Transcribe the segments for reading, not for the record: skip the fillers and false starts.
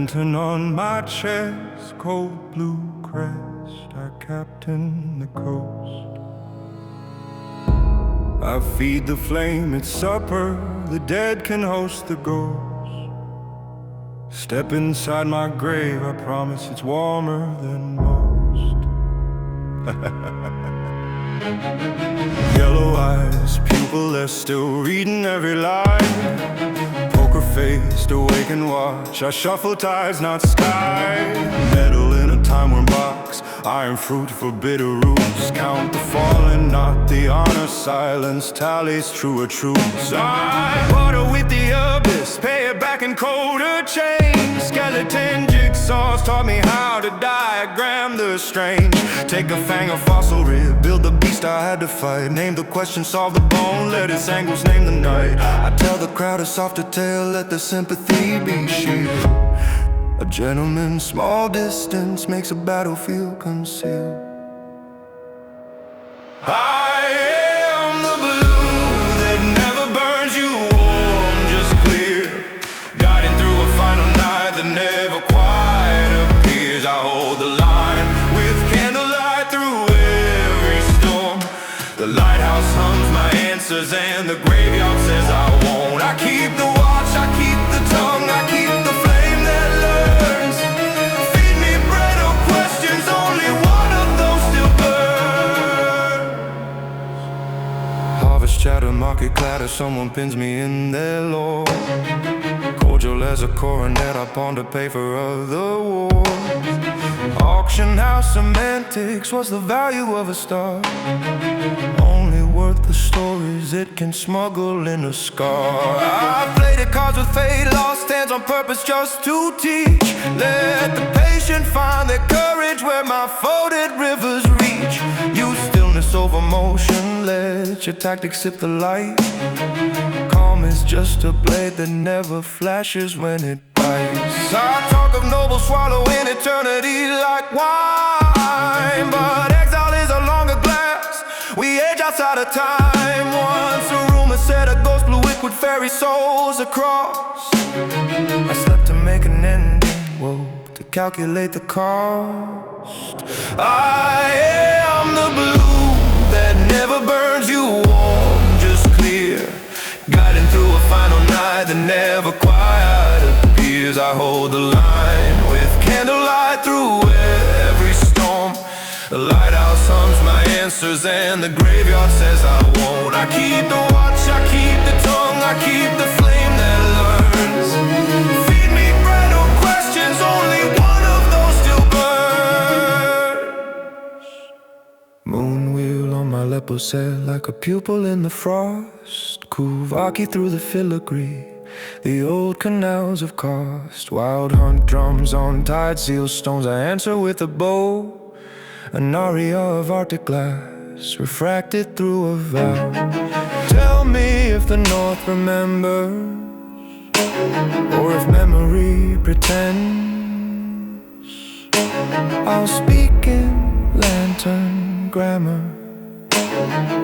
lantern on my chest, cold blue crest, I captain the coast. I feed the flame its supper, the dead can host the ghost. Step inside my grave, I promise it's warmer than most. Yellow eyes, pupil, they're still reading every line. Poker faced, awake and watch, I shuffle tides, not sky. Metal in a time-worn box, iron fruit for bitter roots. Count the fallen, not the honor, silence tallies truer truths. I water with the abyss, pay it back in colder chains. Skeleton jigsaws taught me how to diagram the strange. Take a fang of fossil rib, build the beast I had to fight. Name the question, solve the bone, let its angles name the night. I tell the crowd a softer tale, let the sympathy be shield. A gentleman's small distance makes a battlefield concealed. I am the blue that never burns you warm, just clear. Guiding through a final night that never quite appears. I hold the line with candlelight through every storm. The lighthouse hums my answers and the graveyard says I won't. I keep the watch, I keep the tongue, I keep the flame that learns. Feed me bread or questions, only one of those still burns. Harvest chatter, market clatter, someone pins me in their lore. Cordial as a coronet, I ponder paper of the war. Auction house semantics, what's the value of a star? Only worth the stories it can smuggle in a scar. I played the cards with fate, lost hands on purpose just to teach. Let the patient find their courage where my folded rivers reach. Use stillness over motion, let your tactics sip the light. Calm is just a blade that never flashes when it bites. I talk of noble swallowing eternity like wine, but exile is a longer glass, we age outside of time. Once a rumor said a ghost blew liquid fairy souls across. I slept to make an ending, woke to calculate the cost. I am the blue that never burns you warm, just clear. Guiding through a final night that never quite appears. I hold the line with candlelight through every storm. The lighthouse hums my answers and the graveyard says I won't. I keep the watch, I keep the tongue, I keep the flame that learns. Feed me bread or questions, only one of those still burns. Moon wheel on my leposel like a pupil in the frost. Kuvaki through the filigree, the old canals of cost. Wild hunt drums on tide seal stones, I answer with a bow. An aria of arctic glass, refracted through a vow. Tell me if the north remembers, or if memory pretends. I'll speak in lantern grammar,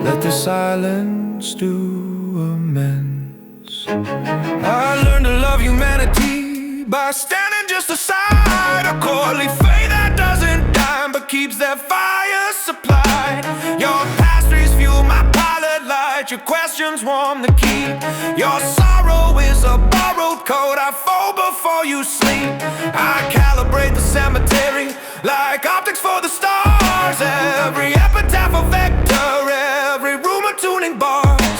let the silence do amends. I learned to love humanity by standing just aside. A courtly fate that doesn't dime but keeps their fire supplied. Your pastries fuel my pilot light, your questions warm the key. Your sorrow is a borrowed coat I fold before you sleep. I calibrate the cemetery like optics for the stars. Every epitaph a vector, every rumor tuning bars.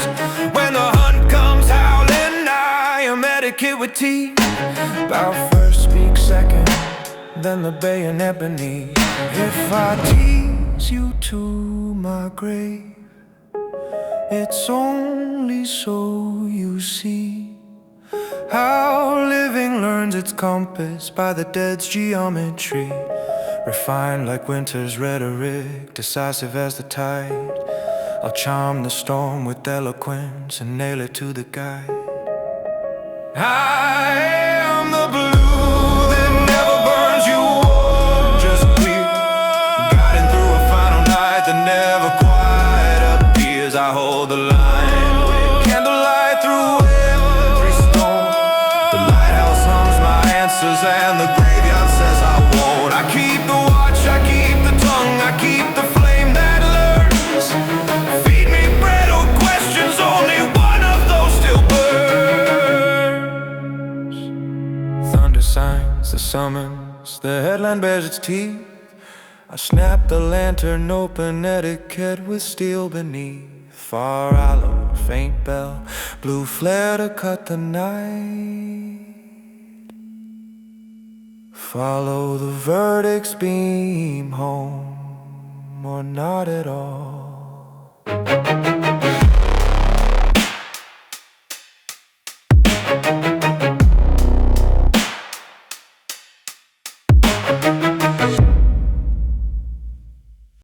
When the hunt comes howling, I am etiquette with tea. Bow first, speak second, then the bay and ebony. If I tease you to my grave, it's only so you see how living learns its compass by the dead's geometry. Refined like winter's rhetoric, decisive as the tide. I'll charm the storm with eloquence and nail it to the guide. I am the blue that never burns you warm, just clear. Guiding through a final night that never quite appears. I hold the line with candlelight through every storm. The lighthouse hums my answers and the the headland bears its teeth. I snapped the lantern open, etiquette with steel beneath. Far aloe, faint bell, blue flare to cut the night. Follow the verdict's beam home, or not at all.